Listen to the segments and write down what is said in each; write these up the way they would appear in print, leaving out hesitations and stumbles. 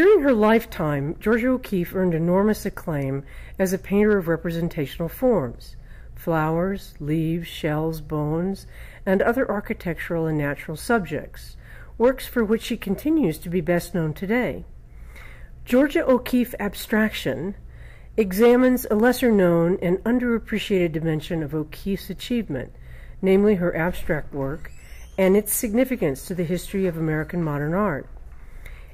During her lifetime, Georgia O'Keeffe earned enormous acclaim as a painter of representational forms, flowers, leaves, shells, bones, and other architectural and natural subjects, works for which she continues to be best known today. Georgia O'Keeffe Abstraction examines a lesser-known and underappreciated dimension of O'Keeffe's achievement, namely her abstract work, and its significance to the history of American modern art.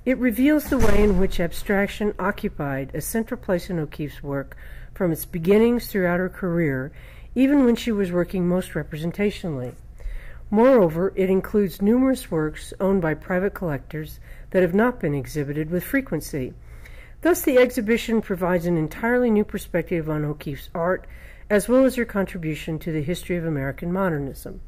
It reveals the way in which abstraction occupied a central place in O'Keeffe's work from its beginnings throughout her career, even when she was working most representationally. Moreover, it includes numerous works owned by private collectors that have not been exhibited with frequency. Thus, the exhibition provides an entirely new perspective on O'Keeffe's art, as well as her contribution to the history of American modernism.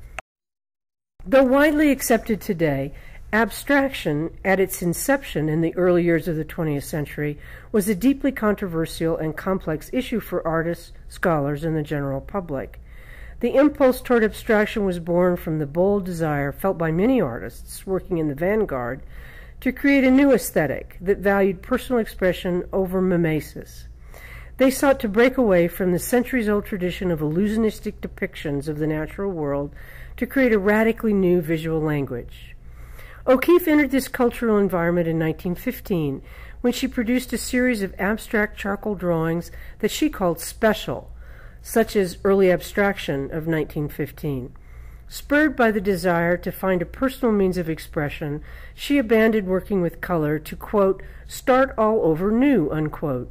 Though widely accepted today, abstraction, at its inception in the early years of the 20th century, was a deeply controversial and complex issue for artists, scholars, and the general public. The impulse toward abstraction was born from the bold desire felt by many artists working in the vanguard to create a new aesthetic that valued personal expression over mimesis. They sought to break away from the centuries-old tradition of illusionistic depictions of the natural world to create a radically new visual language. O'Keeffe entered this cultural environment in 1915 when she produced a series of abstract charcoal drawings that she called special, such as Early Abstraction of 1915. Spurred by the desire to find a personal means of expression, she abandoned working with color to, quote, start all over new, unquote.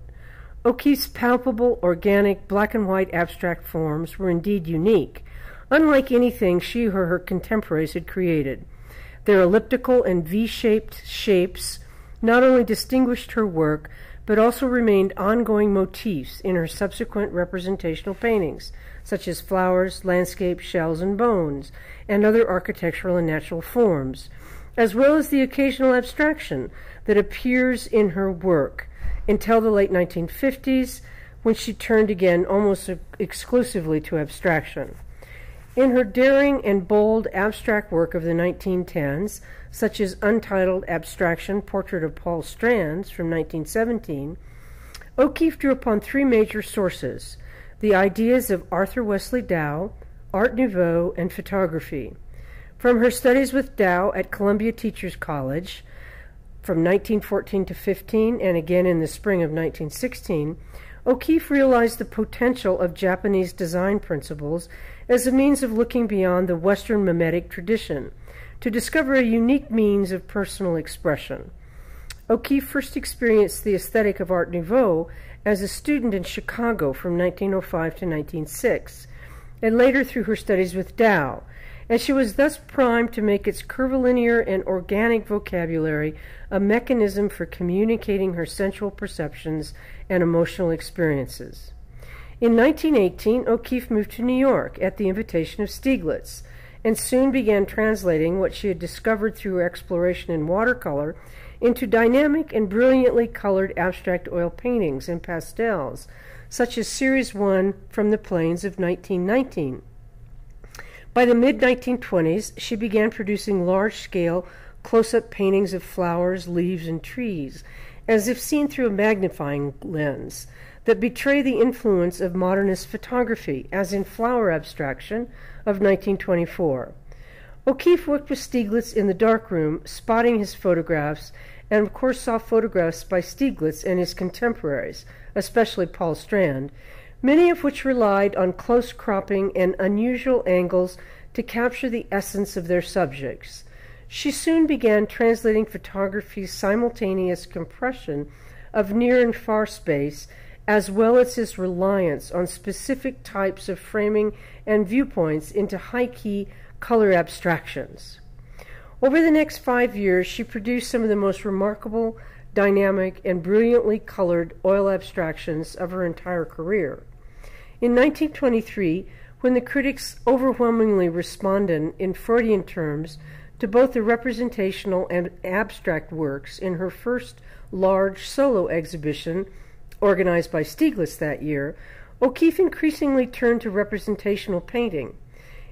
O'Keeffe's palpable, organic, black and white abstract forms were indeed unique, unlike anything she or her contemporaries had created. Their elliptical and V-shaped shapes not only distinguished her work, but also remained ongoing motifs in her subsequent representational paintings, such as flowers, landscapes, shells, and bones, and other architectural and natural forms, as well as the occasional abstraction that appears in her work until the late 1950s, when she turned again almost exclusively to abstraction. In her daring and bold abstract work of the 1910s, such as Untitled Abstraction, Portrait of Paul Strands from 1917, O'Keeffe drew upon three major sources: the ideas of Arthur Wesley Dow, Art Nouveau, and photography. From her studies with Dow at Columbia Teachers College from 1914 to 15, and again in the spring of 1916, O'Keeffe realized the potential of Japanese design principles as a means of looking beyond the Western mimetic tradition to discover a unique means of personal expression. O'Keeffe first experienced the aesthetic of Art Nouveau as a student in Chicago from 1905 to 1906, and later through her studies with Dow, and she was thus primed to make its curvilinear and organic vocabulary a mechanism for communicating her sensual perceptions and emotional experiences. In 1918, O'Keeffe moved to New York at the invitation of Stieglitz, and soon began translating what she had discovered through her exploration in watercolor into dynamic and brilliantly colored abstract oil paintings and pastels, such as Series 1 from the Plains of 1919. By the mid-1920s, she began producing large-scale, close-up paintings of flowers, leaves, and trees, as if seen through a magnifying lens, that betray the influence of modernist photography, as in Flower Abstraction of 1924. O'Keeffe worked with Stieglitz in the darkroom, spotting his photographs, and of course saw photographs by Stieglitz and his contemporaries, especially Paul Strand, many of which relied on close cropping and unusual angles to capture the essence of their subjects. She soon began translating photography's simultaneous compression of near and far space, as well as its reliance on specific types of framing and viewpoints into high-key color abstractions. Over the next 5 years, she produced some of the most remarkable, dynamic, and brilliantly colored oil abstractions of her entire career. In 1923, when the critics overwhelmingly responded in Freudian terms to both the representational and abstract works in her first large solo exhibition, organized by Stieglitz that year, O'Keeffe increasingly turned to representational painting.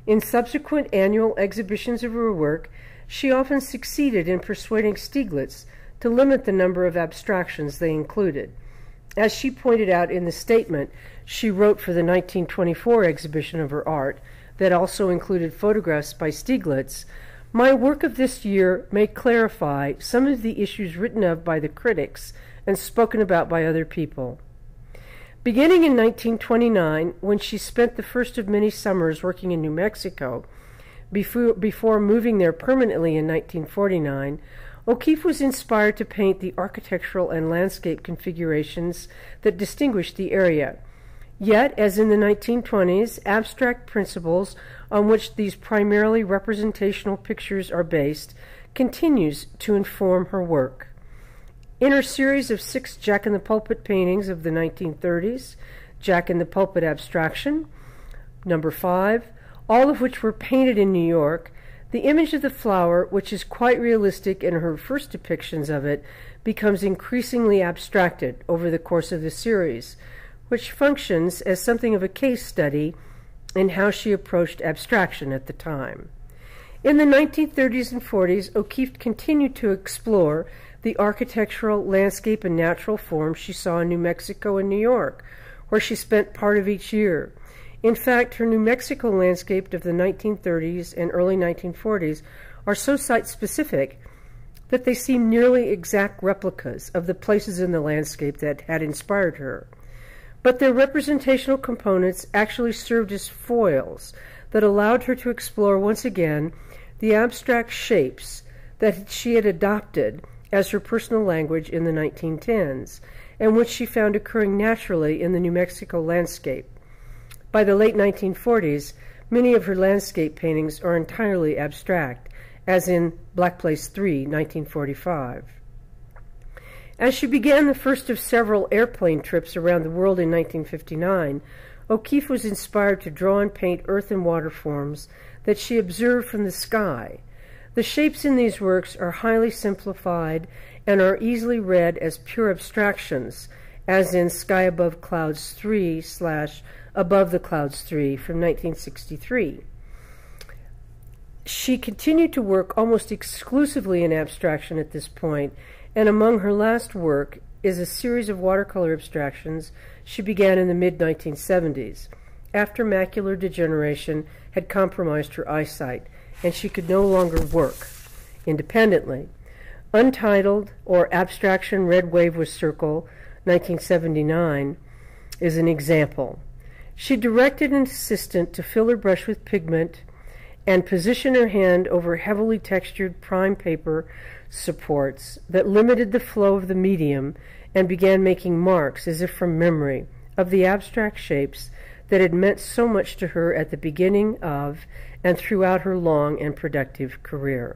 In subsequent annual exhibitions of her work, she often succeeded in persuading Stieglitz to limit the number of abstractions they included. As she pointed out in the statement she wrote for the 1924 exhibition of her art, that also included photographs by Stieglitz, "My work of this year may clarify some of the issues written of by the critics and spoken about by other people." Beginning in 1929, when she spent the first of many summers working in New Mexico, before moving there permanently in 1949, O'Keeffe was inspired to paint the architectural and landscape configurations that distinguished the area. Yet, as in the 1920s, abstract principles on which these primarily representational pictures are based continues to inform her work. In her series of 6 Jack-in-the-Pulpit paintings of the 1930s, Jack-in-the-Pulpit Abstraction, number 5, all of which were painted in New York, the image of the flower, which is quite realistic in her first depictions of it, becomes increasingly abstracted over the course of the series, which functions as something of a case study in how she approached abstraction at the time. In the 1930s and 40s, O'Keeffe continued to explore the architectural, landscape, and natural forms she saw in New Mexico and New York, where she spent part of each year. In fact, her New Mexico landscape of the 1930s and early 1940s are so site-specific that they seem nearly exact replicas of the places in the landscape that had inspired her. But their representational components actually served as foils that allowed her to explore once again the abstract shapes that she had adopted as her personal language in the 1910s, and which she found occurring naturally in the New Mexico landscape. By the late 1940s, many of her landscape paintings are entirely abstract, as in Black Place 3, 1945. As she began the first of several airplane trips around the world in 1959, O'Keeffe was inspired to draw and paint earth and water forms that she observed from the sky. The shapes in these works are highly simplified and are easily read as pure abstractions, as in Sky Above Clouds 3 / Above the Clouds 3 from 1963. She continued to work almost exclusively in abstraction at this point, and among her last work is a series of watercolor abstractions she began in the mid-1970s, after macular degeneration had compromised her eyesight, and she could no longer work independently. Untitled, or Abstraction Red Wave with Circle, 1979, is an example. She directed an assistant to fill her brush with pigment and position her hand over heavily textured prime paper supports that limited the flow of the medium, and began making marks, as if from memory, of the abstract shapes that had meant so much to her at the beginning of and throughout her long and productive career.